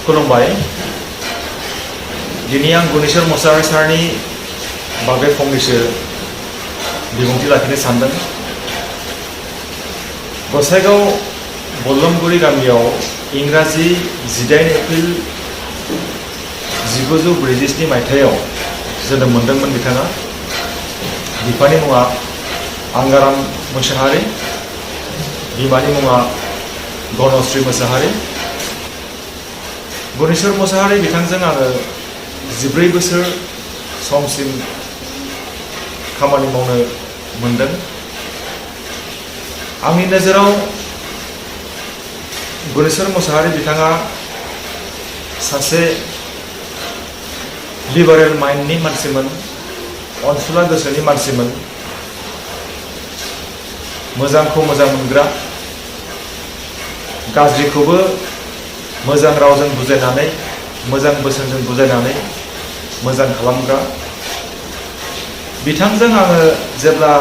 खुलुमबाय दिनै आं गुनेश्वर मोसाहारि सारनि बागै फंनैसो बिबुंथि लाखिनो सानदों। गसाइगाव बल्लमगुरि गामियाव इंराजि 18 एप्रिल 1947 मायथाइयाव जोनोम मोनदोंमोन बिथाङा। बिफानि मुङा आंगाराम मोसाहारि, बिमानि मुङा गणश्री मोसाहारि। गुनेश्वर मोसाहारि बिथांजों आङो 14 बोसोर समसिम खामानि मावनो मोनदों। आंनि नोजोराव गुनेश्वर मोसाहारि बिथाङा सासे लिबारेल माइन्डनि मानसिमोन, अनसुला गोसोनि मानसिमोन, मोजांखौ मोजां मोनग्रा, गाज्रिखौबो मोजां रावजों बुजायनानै, मोजां बोसोनजों बुजायनानै मोजां खालामग्रा। बिथांजों आङो जेब्ला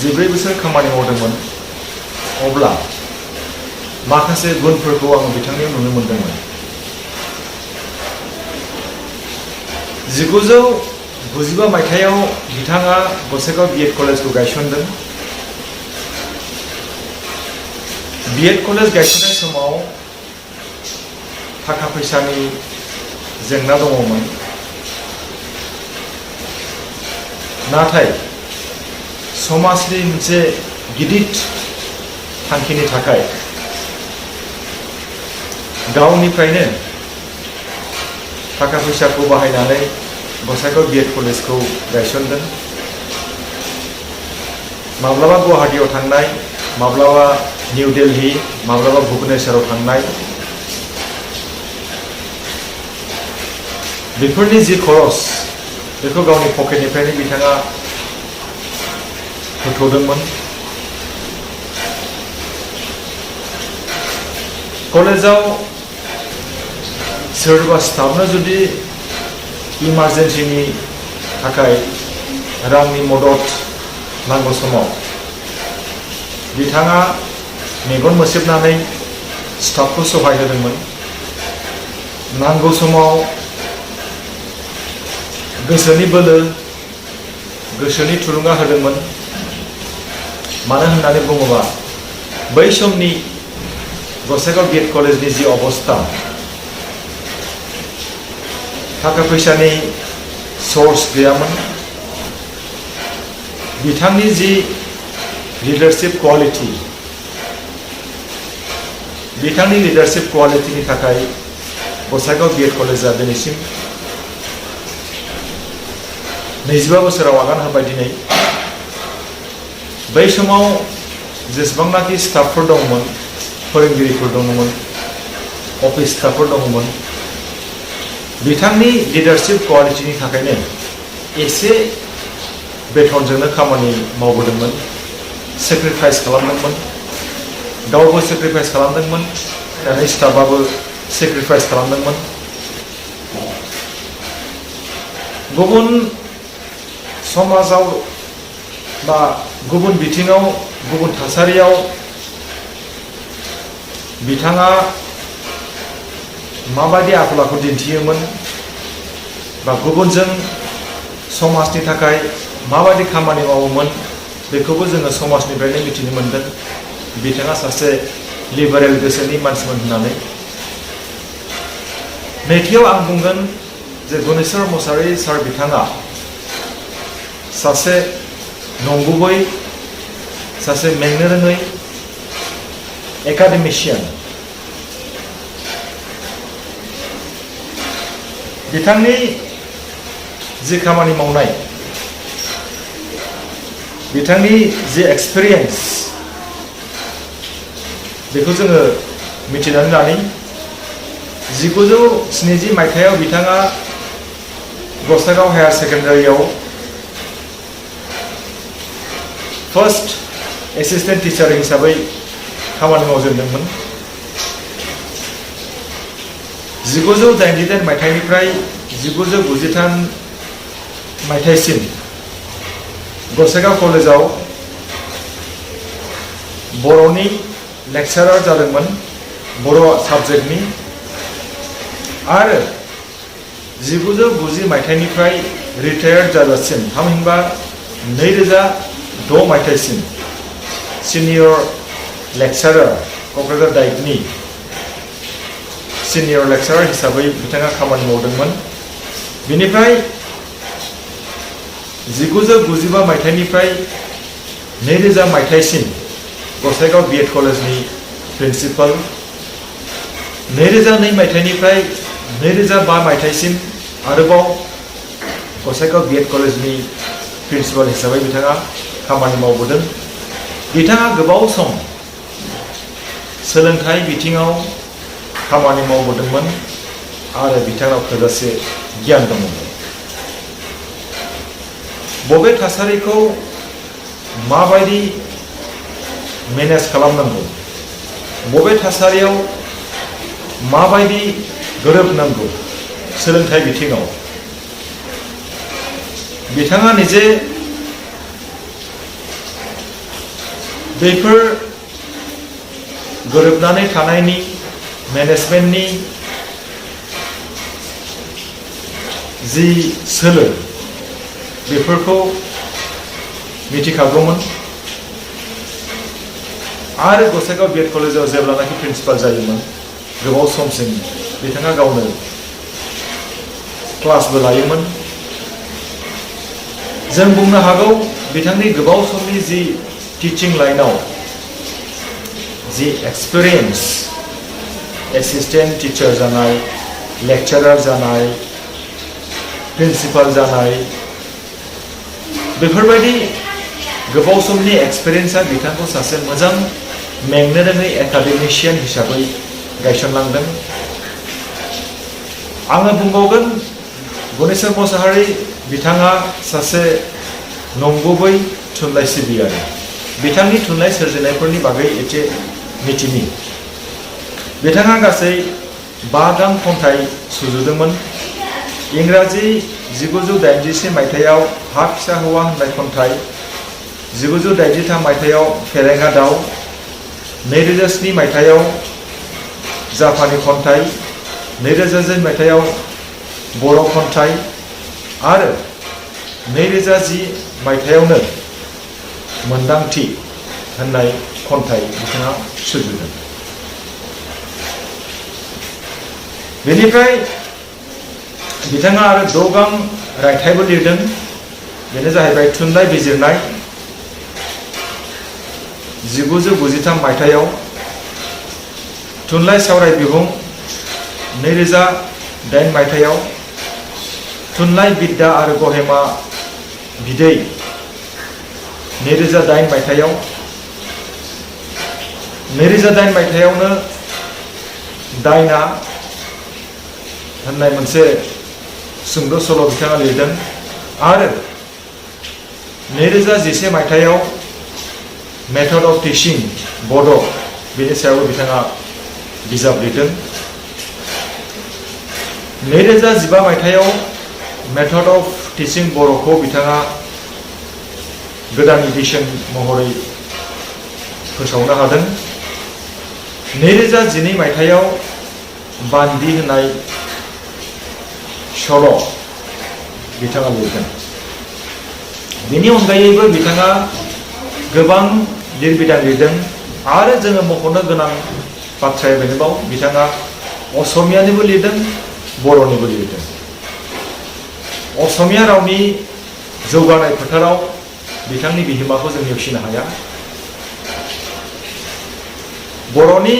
14 बोसोर खामानि मावदोंमोन अब्ला माखासे गुनफोरखौ आङो बिथांनियाव नुनो मोनदोंमोन। 1995 मायथाइयाव बिथाङा गसाइगाव B.Ed कलेजखौ गायसनदों। B.Ed कलेज गायसननाय समाव थाखा फैसानि जेंना दङमोन, नाथाय समाजनि मोनसे गिदिर थांखिनि थाखाय गावनिफ्रायनो थाखा फैसाखौ बाहायनानै गसाइगाव B.Ed कलेजखौ गायसनदों। माब्लाबा गुवाहाटीयाव थांनाय, माब्लाबा निउ दिल्ली, माब्लाबा भुबनेश्वराव थांनाय, बेफोरनि जि खरस बेखौ गावनि पकेटनिफ्रायनो बिथाङा होथ'दोंमोन। कलेजाव सोरबा स्टाफनो जुदि इमारजेन्सिनि थाखाय रांनि मदद नांगौ समाव बिथाङा मेगन मोसेबनानै स्टाफखौ सहाय होदोंमोन। नांगौ समाव गोसोनि बोलो, गोसोनि थुलुंगा होदोंमोन। मानो होननानै बुङोबा बै समनि गसाइगाव B.Ed कलेजनि जि अबस्था, थाखा फैसानि सोर्स गैयामोन। बिथांनि जि लिडारशिप क्वालिटी, बिथांनि लिडारशिप क्वालिटीनि थाखाय गसाइगाव B.Ed कलेजा दिनैसिम 25 बोसोराव आगान होबाय। दिनै बै समाव जेसेबांनाखि स्टाफफोर दंमोन, फोरोंगिरिफोर दंमोन, अफिस स्टाफफोर दंमोन, बिथांनि लिडारशिप क्वालिटीनि थाखायनो एसे बेथनजोंनो खामानि मावबोदोंमोन, सेक्रिफाइस खालामदोंमोन। गावबो सेक्रिफाइस खालामदोंमोन, दानि स्टाफआबो सेक्रिफाइस खालामदोंमोन। गुबुन समाजाव बा गुबुन बिथिङाव, गुबुन थासारियाव बिथाङा माबायदि आखल आखु दिन्थियोमोन बा गुबुनजों समाजनि थाखाय माबायदि खामानि मावोमोन बेखौबो जोङो समाजनिफ्रायनो मिथिनो मोनदों। बिथाङा सासे लिबारेल गोसोनि मानसिमोन होननानै। नैथियाव आं बुंगोन जे गुनेश्वर मोसाहारि सार बिथाङा सासे नंगुबै, सासे मेंनो रोङै एकाडेमिशियान। बिथांनि जि खामानि मावनाय, बिथांनि जि एक्सपिरियेन्स, बेखौ जोङो मिथिनानै लानि। 1970 मायथाइयाव बिथाङा गसाइगाव हायार सेकेन्डारियाव फार्स्ट एसिस्टेन्ट टिचार हिसाबै खामानि मावजेनदोंमोन। 1988 मायथाइनिफ्राय 1993 मायथाइसिम गसाइगाव कलेजाव बर'नि लेक्चारार जादोंमोन, बर' साबजेक्टनि। आरो 1990 मायथाइनिफ्राय रिटायार्ड जाजासिम थामहिनबा 2006 मायथाइसिम सिनियर लेक्चारार क'क्राझार दाइकनि सिनियर लेक्चारार हिसाबै बिथाङा खामानि मावदोंमोन। बिनिफ्राय 1995 मायथाइनिफ्राय 2000 मायथाइसिम गसाइगाव B.Ed कलेजनि प्रिन्सिपाल, 2002 मायथाइनिफ्राय 2005 मायथाइसिम आरोबाव गसाइगाव B.Ed कलेजनि प्रिन्सिपाल हिसाबै बिथाङा खामानि मावबोदों। बिथाङा गोबाव सम सोलोंथाइ बिथिङाव खामानि मावबोदोंमोन आरो बिथाङाव थोजासे गियान दंमोन। बबे थासारिखौ माबायदि मेनेज खालामनांगौ, बबे थासारियाव माबायदि गोरोबनांगौ सोलोंथाइ बिथिङाव, बिथाङा निजे बेफोर गोरोबनानै थानायनि मेनेजमेन्टनि जि सोलो बेफोरखौ मिथिखागौमोन आरो गसाइगाव B.Ed कलेजाव जेब्लानाखि प्रिन्सिपाल जायोमोन गोबाव समसिम बिथाङा गावनो क्लासबो लायोमोन। जों बुंनो हागौ बिथांनि गोबाव समनि जि टिचिं लाइनाव जि एक्सपिरियेन्स, एसिस्टेन्ट टिचार जानाय, लेक्चारार जानाय, प्रिन्सिपाल जानाय, बेफोरबायदि गोबाव समनि एक्सपिरियेन्सआ बिथांखौ सासे मोजां मेंनो रोङै एकाडेमिशियान हिसाबै गायसनलांदों। आङो बुंबावगोन गनेश्वर मोसाहारि बिथाङा सासे नंगुबै थुनलाइ सिबियारि। बिथांनि थुनलाइ सोरजिनायफोरनि बागै एसे मिथिनि। बिथाङा गासै 5 गां खन्थाइ सुजुदोंमोन। इंराजि 1983 मायथाइयाव हा फिसा हौवा होननाय खन्थाइ, 1983 मायथाइयाव फेरेंगा दाउ, 2007 मायथाइयाव जापानी खन्थाइ, 2010 मायथाइयाव बर' खन्थाइ आरो 2010 मायथाइयावनो मोनदांथि होननाय खन्थाइ बिथाङा सुजुदों। बेनिफ्राय बिथाङा आरो 6 गां रायथाइबो लिरदों। बेनो जाहैबाय थुनलाइ बिजिरनाय 1993 मायथाइयाव, थुनलाइ सावराय बिबुं 2008 मायथाइयाव, थुनलाइ बिद्दा आरो गहेमा बिदै 2008 मायथाइयाव, 2008 मायथाइयावनो दायना होननाय मोनसे सुंद' सल' बिथाङा लिरदों आरो 2011 मायथाइयाव मेथड अफ टिचिं बड' बेनि सायावबो बिथाङा बिजाब लिरदों। 2015 मायथाइयाव मेथड अफ टिचिं बर'खौ बिथाङा गोदान इडिसन महरै फोसावनो हादों। 2012 मायथाइयाव बान्दि होननाय सल' बिथाङा लिरदों। बेनि अनगायैबो बिथाङा गोबां लिरबिदां लिरदों आरो जोङो मख'नो गोनां बाथ्राया बेनोबाव बिथाङा असमियानिबो लिरदों, बर'निबो लिरदों। असमिया रावनि जौगानाय फोथाराव बिथांनि बिहोमाखौ जों नेवसिनो हाया। बर'नि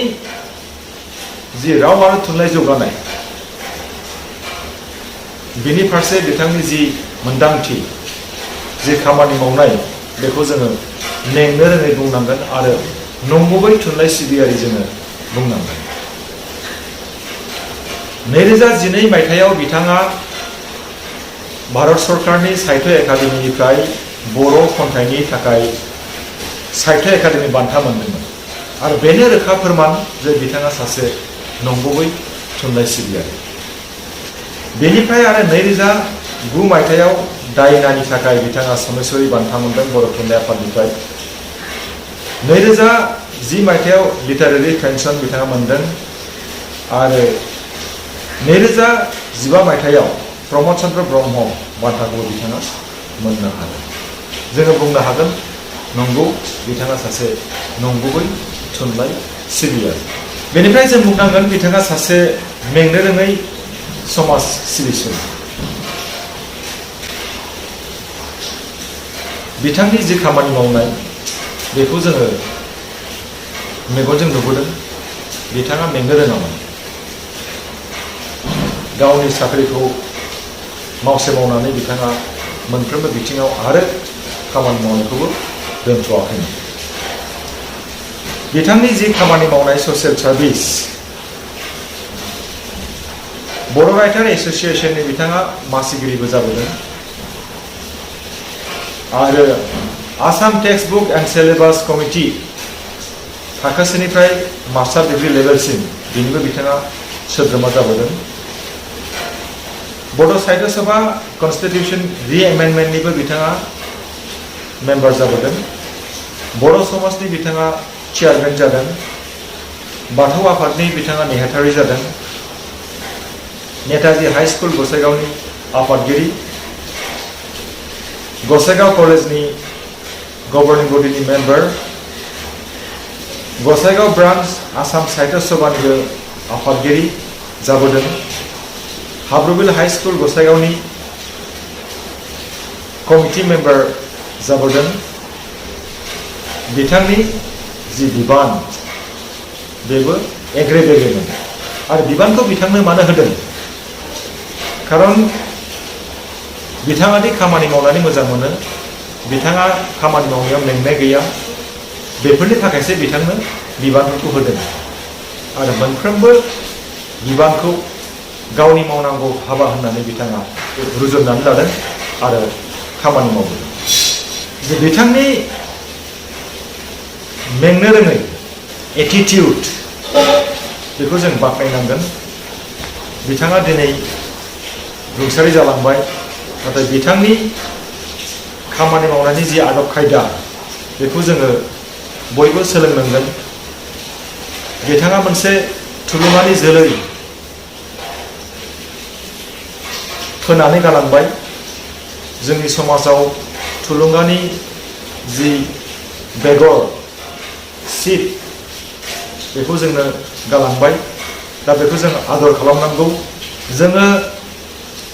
जि राव आरो थुनलाइ जौगानाय बिनि फारसे बिथांनि जि मोनदांथि, जि खामानि मावनाय बेखौ जोङो मेंनो रोङै बुंनांगोन आरो नंगुबै थुनलाइ सिबियारि जोङो बुंनांगोन। 2012 मायथाइयाव बिथाङा भारत सरकारनि साहित्य एकाडेमिनिफ्राय बर' खन्थाइनि थाखाय साहित्य एकाडेमि बान्था मोनदोंमोन आरो बेनो रोखा फोरमान जे बिथाङा सासे नंगुबै थुनलाइ सिबियारि। बेनिफ्राय आरो 2009 मायथाइयाव दायनानि थाखाय बिथाङा समेश्वरी बान्था मोनदों बर' थुनलाइ आफादनिफ्राय। 2010 मायथाइयाव लिटारेरि पेन्सन बिथाङा मोनदों आरो 2015 मायथाइयाव प्रमद चन्द्र ब्रह्म बान्थाखौ बिथाङा मोननो हादों। जोङो बुंनो हागोन नंगौ बिथाङा सासे नंगुबै थुनलाइ सिबियारि। बेनिफ्राय जों बुंनांगोन बिथाङा सासे मेंनो रोङै समाज सिबिसुला। बिथांनि जि खामानि मावनाय बेखौ जोङो मेगनजों नुबोदों। बिथाङा मेंनो रोङामोन। गावनि साख्रिखौ मावसे मावनानै बिथाङा मोनफ्रोमबो बिथिङाव आरो खामानि मावनायखौबो दोनथ'आखैमोन। बिथांनि जि खामानि मावनाय ससियेल सार्भिस, बर' राइटार एस'सिएशननि बिथाङा मासिगिरिबो जाबोदों आरो Assam text book and syllabus committee थाखोसेनिफ्राय मास्टार डिग्री लेभेलसिम बेनिबो बिथाङा सोद्रोमा जाबोदों। बड' साहित्य सभा कनस्टिटिउसन रि-एमेन्डमेन्टनिबो बिथाङा मेम्बार जाबोदों। बर' समाजनि बिथाङा चेयारमेन जादों। बाथौ आफादनि बिथाङा नेहाथारि जादों। नेताजी हाई स्कुल गसाइगावनि आफादगिरि, गसाइगाव कलेजनि governing बडिनि member, Gossaigaon branch Assam साहित्य सभानिबो आफादगिरि जाबोदों। हाब्रुबिल हाई स्कुल गसाइगावनि कमिटि मेम्बार जाबोदों। बिथांनि जि बिबान बेबो एग्रे बेग्रेमोन आरो बिबानखौ बिथांनो मानो होदों? खारन बिथाङा दि खामानि मावनानै मोजां मोनो, बिथाङा खामानि मावनायाव मेंनाय गैया, बेफोरनि थाखायसो बिथांनो बिबानफोरखौ होदों आरो मोनफ्रोमबो बिबानखौ गावनि मावनांगौ हाबा होननानै बिथाङा रुजुननानै लादों आरो खामानि मावदों। जे बिथांनि मेंनो रोङै एटिटिउड बेखौ जों बाख्नायनांगोन। बिथाङा दिनै रुंसारि जालांबाय, नाथाय बिथांनि खामानि मावनायनि जि आदब खायदा बेखौ जोङो बयबो सोलोंनांगोन। बिथाङा मोनसे थुलुंगानि जोलै फोनानै गालांबाय। जोंनि समाजाव थुलुंगानि जि बेगर सिद बेखौ जोंनो गालांबाय। दा बेखौ जों आदर खालामनांगौ। जोङो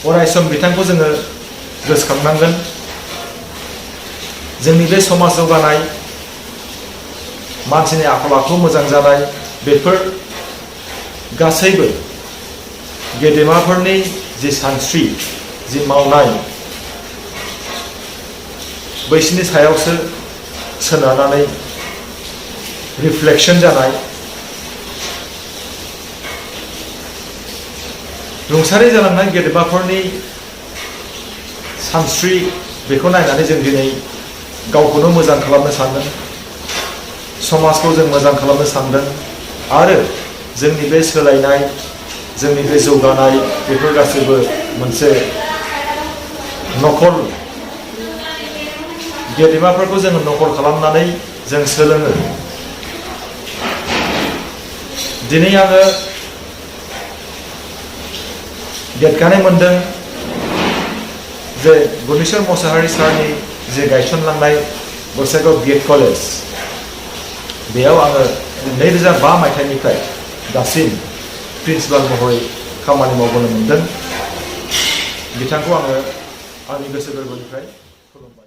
अरायसम बिथांखौ जोङो गोसोखांनांगोन। जोंनि बे समाज जौगानाय, मानसिनि आखल आखु मोजां जानाय, बेफोर गासैबो गेदेमाफोरनि जि सानस्रि, जि मावनाय, बैसोरनि सायावसो सोनारनानै रिफ्लेक्शन जानाय। रुंसारि जालांनाय गेदेमाफोरनि सानस्रि बेखौ नायनानै जों दिनै गावखौनो मोजां खालामनो सानदों, समाजखौ जों मोजां खालामनो सानदों आरो जोंनि बे सोलायनाय, जोंनि बे जौगानाय बेफोर गासैबो मोनसे नकल, गेदेमाफोरखौ जोङो नकल खालामनानै जों सोलोङो। दिनै आङो देरगानाय मोनदों जे गुनेश्वर मोसाहारि सारनि जे गायसनलांनाय गसाइगाव बिएड कलेज, बेयाव आङो 2005 मायथाइनिफ्राय दासिम प्रिन्सिपाल महरै खामानि मावबोनो मोनदों। बिथांखौ आङो आंनि गोसो गोरबोनिफ्राय खुलुमबाय।